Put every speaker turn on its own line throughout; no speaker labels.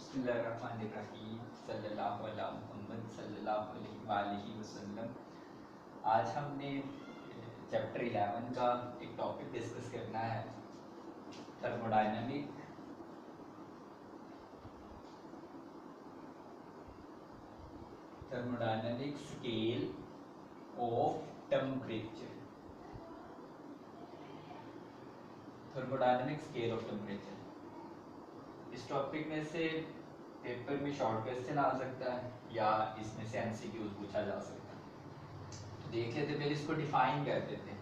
बिस्मिल्लाहिर्रहमानिर्रहीम सल्लल्लाहु अला मुहम्मद सल्लल्लाहु अलैहि वसल्लम। आज हमने चैप्टर 11 का एक टॉपिक डिस्कस करना है, thermodynamic scale of temperature. Thermodynamic scale of temperature, इस टॉपिक में से पेपर में शॉर्ट क्वेश्चन आ सकता है या इसमें से एमसीक्यूज पूछा जा सकता है। तो देख लेते, पहले इसको डिफाइन कर देते हैं।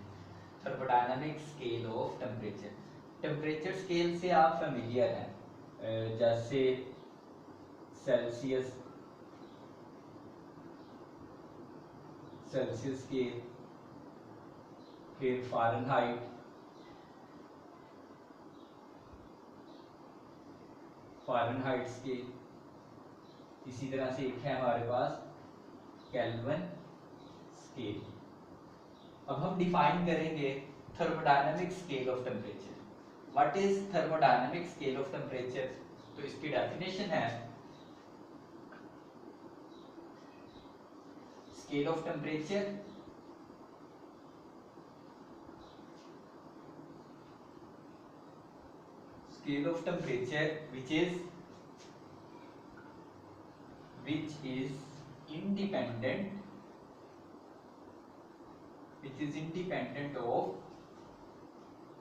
Thermodynamic scale of temperature, temperature scale से आप फेमिलियर हैं, जैसे सेल्सियस स्केल, फिर फ़ारेनहाइट स्केल, इसी तरह से एक है हमारे पास केल्विन स्केल। अब हम डिफाइन करेंगे thermodynamic scale of temperature. What is thermodynamic scale of temperature? तो इसकी डेफिनेशन है, scale of temperature which is independent of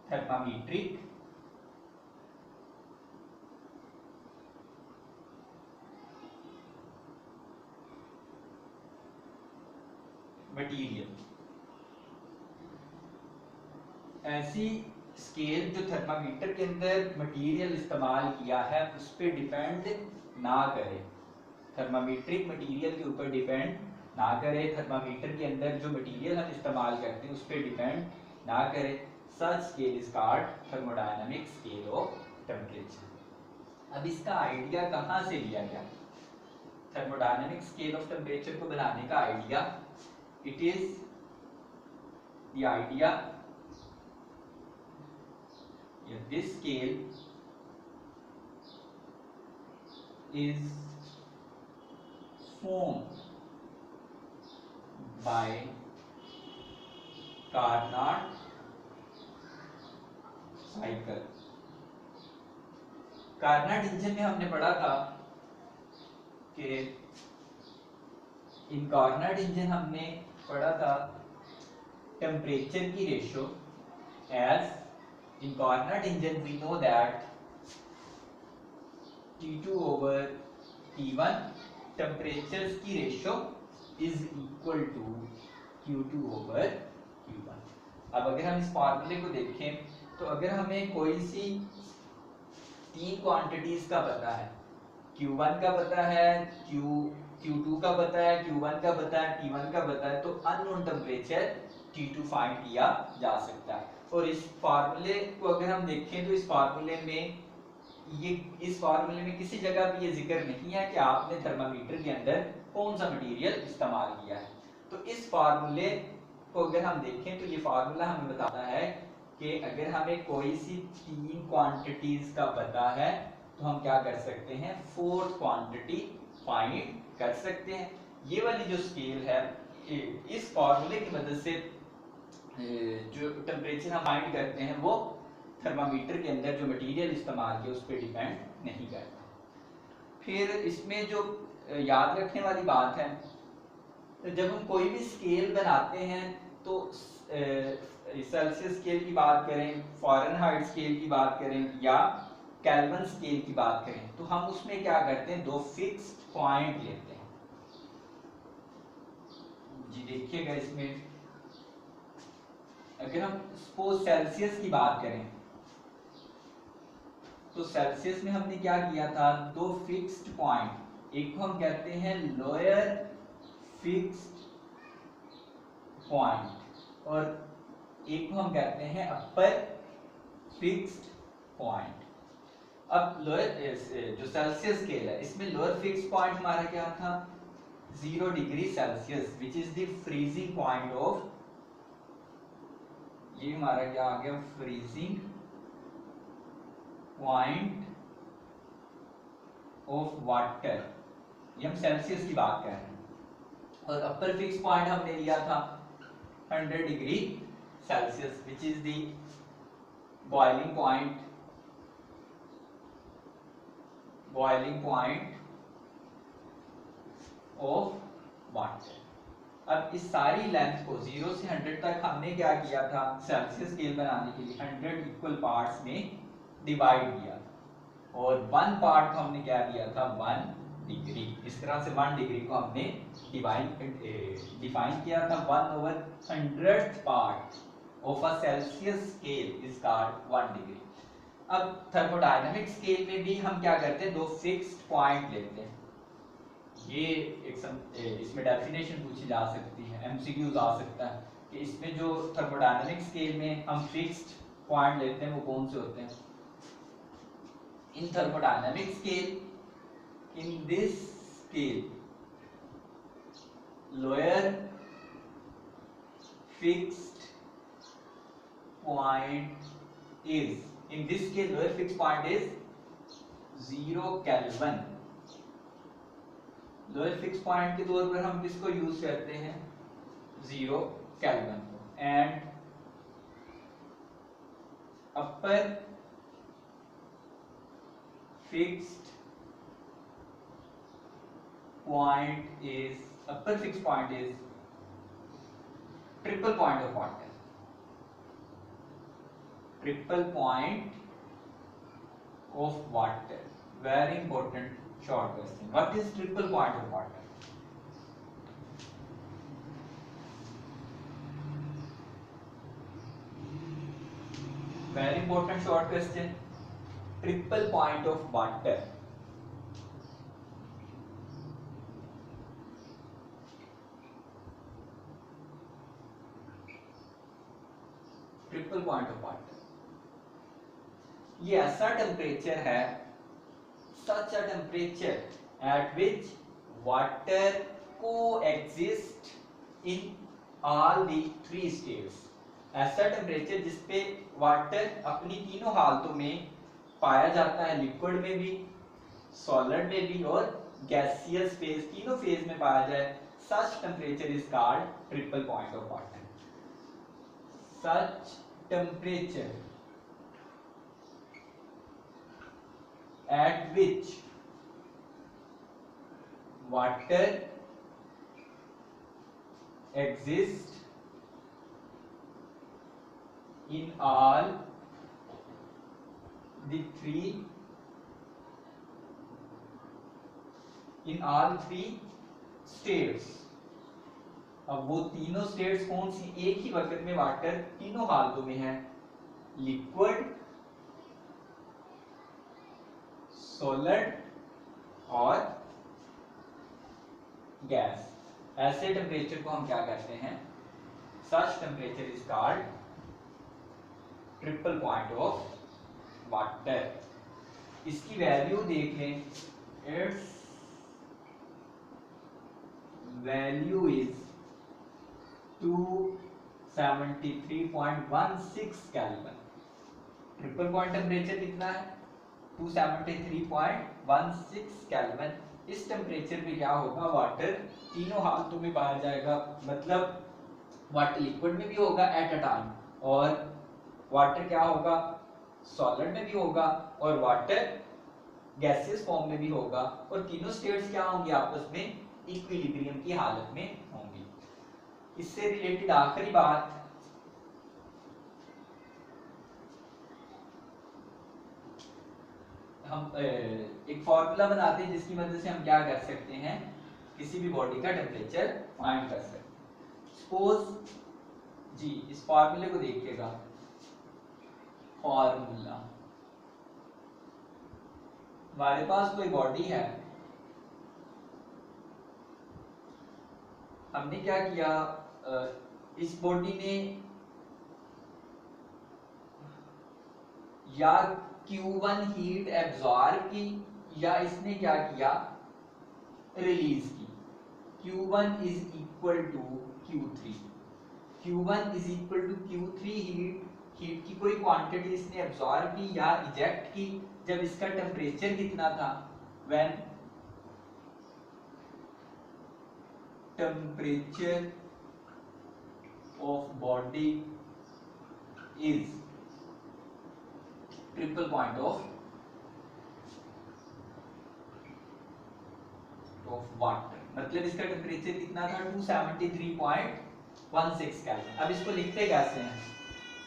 thermometric material. ऐसी स्केल जो थर्मामीटर के अंदर मटेरियल इस्तेमाल किया है उस पर डिपेंड ना करे, थर्मामीट्रिक मटेरियल के ऊपर डिपेंड ना करे, थर्मामीटर के अंदर जो मटेरियल हम इस्तेमाल करते हैं उस पर डिपेंड ना करे। Such scale is called thermodynamic scale of temperature. अब इसका आइडिया कहाँ से लिया गया? थर्मोडायनामिक स्केल ऑफ टेम्परेचर को बनाने का idea, it is the idea, this scale is formed by Carnot cycle। Carnot engine में हमने पढ़ा था कि इन कार्नाट इंजन हमने पढ़ा था टेम्परेचर की ratio as in Carnot engine we know that T2 over T1 temperatures की ratio is equal to Q2 over Q1। अब अगर हम इस फार्मूले को देखें तो अगर हमें कोई सी तीन क्वांटिटीज का पता है, Q1 का पता है, Q2 का पता है, Q1 का पता है, T1 का पता है, तो अननोन टेम्परेचर T2 फाइंड किया जा सकता है। और इस फार्मूले को अगर हम देखें तो इस फार्मूले में किसी जगह भी ये जिक्र नहीं है कि आपने थर्मामीटर के अंदर कौन सा मटेरियल इस्तेमाल किया है। तो इस फार्मूले को अगर हम देखें तो ये फार्मूला हमें बताता है कि अगर हमें कोई सी तीन क्वांटिटीज का पता है तो हम क्या कर सकते हैं, फोर्थ क्वांटिटी फाइंड कर सकते हैं। ये वाली जो स्केल है, इस फार्मूले की मदद से जो टेम्परेचर हम फाइंड करते हैं वो थर्मामीटर के अंदर जो मटेरियल इस्तेमाल किया उस पर डिपेंड नहीं करता। फिर इसमें जो याद रखने वाली बात है, तो जब हम कोई भी स्केल बनाते हैं तो सेल्सियस स्केल की बात करें, फ़ारेनहाइट स्केल की बात करें या केल्विन स्केल की बात करें, तो हम उसमें क्या करते हैं, दो फिक्स्ड पॉइंट लेते हैं। जी देखिएगा, इसमें अगर हम सपोज सेल्सियस की बात करें तो सेल्सियस में हमने क्या किया था, दो फिक्स्ड पॉइंट, एक को हम कहते हैं लोअर फिक्स्ड पॉइंट और एक को हम कहते हैं अपर फिक्स्ड पॉइंट। अब लोअर जो सेल्सियस स्केल है इसमें लोअर फिक्स्ड पॉइंट हमारा क्या था, 0 degree Celsius, which is the freezing point of, ये हमारा क्या आ गया, फ्रीजिंग पॉइंट ऑफ वाटर, ये हम सेल्सियस की बात कर रहे हैं, और अपर फिक्स पॉइंट हमने लिया था 100 degree Celsius, which is the boiling point of water. अब इस सारी लेंथ को 0 से 100 तक हमने क्या किया था, सेल्सियस स्केल बनाने के लिए 100 इक्वल पार्ट्स में डिवाइड किया था, और 1 पार्ट को हमने क्या दिया था 1 डिग्री। इस तरह से 1 डिग्री को हमने डिफाइन किया था। 1/100th part of a Celsius scale is called 1 degree. अब थर्मोडायनामिक स्केल में भी हम क्या करते हैं, दो फिक्स्ड पॉइंट लेते हैं। ये इसमें डेफिनेशन पूछी जा सकती है, एमसीक्यूज आ सकता है कि इसमें जो थर्मोडायनामिक स्केल में हम फिक्स्ड पॉइंट लेते हैं वो कौन से होते हैं। In thermodynamic scale, in this scale lower fixed point is, in this case lower fixed point is 0 Kelvin। Lower fix point के तौर पर हम किसको यूज करते हैं, 0 केल्विन को, and upper fixed point is triple point of water. Triple point of water, very important short question. What is triple point of water? Very important short question. Triple point of water. Triple point of water. ये ऐसा temperature है, such a temperature at which water coexist in all the 3 states। ऐसा temperature जिसपे water अपनी तीनों हालतों में पाया जाता है, लिक्विड में भी, सॉलिड में भी और गैसियस फेज, तीनों फेज में पाया जाए। such temperature is called triple point of water। such temperature at which water exists in all the three states। अब वो तीनों स्टेट्स कौन सी, एक ही वक्त में वाटर तीनों हालतों में है, लिक्विड, सॉलिड और गैस। ऐसे टेम्परेचर को हम क्या कहते हैं, such temperature is called triple point of water. इसकी वैल्यू देख लें, it's value is 273.16 Kelvin. Triple point temperature कितना है, 273.16 केल्विन। इस टेम्परेचर पे क्या होगा, वाटर तीनों हालतों में पाया जाएगा, मतलब वाटर लिक्विड में भी होगा एट अ टाइम, और वाटर क्या होगा, सॉलिड में भी होगा, और वाटर गैसियस फॉर्म में भी होगा, और तीनों स्टेट्स क्या होंगी, आपस में इक्विलिब्रियम की हालत में होंगी। इससे रिलेटेड आखिरी बात, हम एक फॉर्मूला बनाते हैं जिसकी मदद से हम क्या कर सकते हैं, किसी भी बॉडी का टेम्परेचर फाइंड कर सकते हैं। सपोज जी, इस फॉर्मूले को देखिएगा, फॉर्मूला, हमारे पास कोई बॉडी है, हमने क्या किया, इस बॉडी ने या Q1 हीट एब्जॉर्ब की, या इसने क्या किया, रिलीज की। Q1 is equal to Q3। Q1 is equal to Q3 heat की कोई क्वांटिटी इसने एब्जॉर्ब की या इजेक्ट की, जब इसका टेम्परेचर कितना था when temperature of body is triple point of water, मतलब इसका टेम्परेचर कितना था 273.16 केल्विन। अब इसको लिखते कैसे हैं,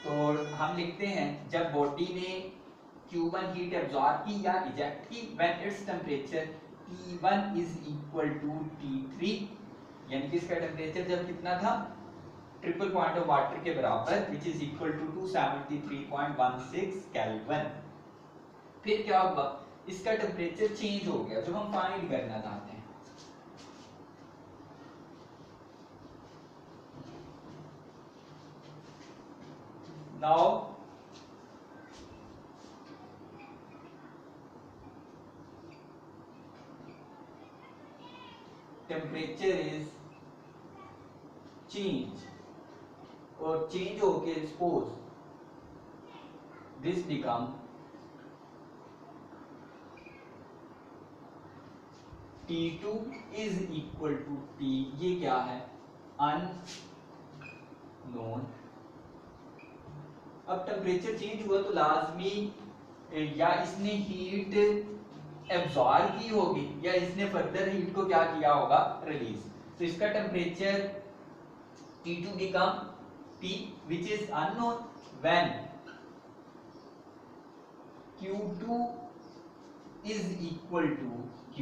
तो हम लिखते हैं जब बॉडी ने Q1 हीट एब्जॉर्ब की या इजेक्ट की when its temperature T1 is equal to T3, यानी कि इसका टेम्परेचर जब कितना था ट्रिपल पॉइंट ऑफ वाटर के बराबर which is equal to 273.16 kelvin. फिर क्या होगा, इसका टेम्परेचर चेंज हो गया जो हम फाइंड करना चाहते हैं। नाउ टेम्परेचर इज चेंज, और चेंज होके suppose this become T2 is equal to T, ये क्या है अननोन। अब टेम्परेचर चेंज हुआ तो लाजमी या इसने हीट एब्जॉर्ब की होगी या इसने फर्दर हीट को क्या किया होगा, रिलीज। तो इसका temperature T2 become T which is unknown when Q2 is equal to Q।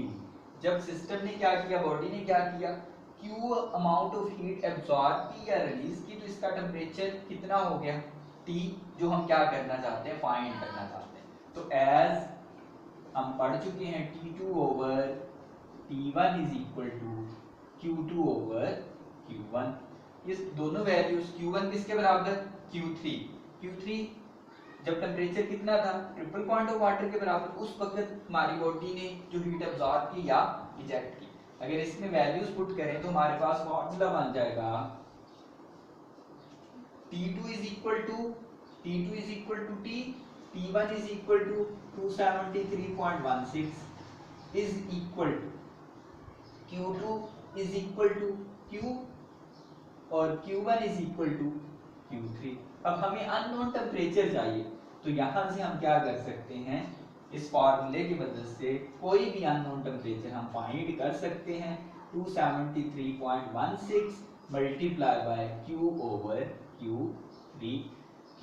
जब सिस्टम ने क्या किया, बॉडी ने क्या किया, Q amount of heat absorb की या रिलीज की, तो इसका टेम्परेचर कितना हो गया T, जो हम क्या करना चाहते हैं, फाइंड करना चाहते हैं। तो एज हम पढ़ चुके हैं T2 over T1 is equal to Q2 over Q1। इस दोनों वैल्यूज Q1 किसके बराबर, Q3 जब टेम्परेचर कितना था ट्रिपल पॉइंट ऑफ वाटर के बराबर, उस वक्त हमारी बॉडी ने जो हीट एब्जॉर्ब की या इजेक्ट की। अगर इसमें वैल्यूज पुट करें तो हमारे पास फॉर्मूला बन जाएगा T2 is equal to T, T1 is equal to 273.16 is equal to Q2 is equal to Q और Q1 is equal to Q3। अब हमें अननोन टेम्परेचर चाहिए, तो यहां से हम क्या कर सकते हैं, इस फॉर्मूले की मदद से कोई भी अननोन टेम्परेचर हम फाइंड कर सकते हैं। 273.16 multiply by Q over Q3, Q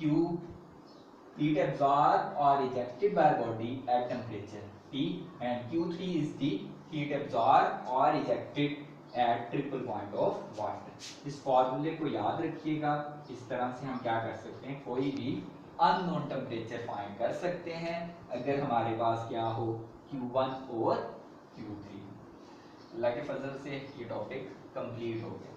heat absorbed or ejected by body at temperature T and Q3 is the heat absorbed or ejected at triple point of water. इस फॉर्मूले को याद रखिएगा। इस तरह से हम क्या कर सकते हैं, कोई भी अननोन टेम्परेचर फाइंड कर सकते हैं अगर हमारे पास क्या हो Q1 और Q3। अल्लाह के फजल से ये टॉपिक कंप्लीट हो गया।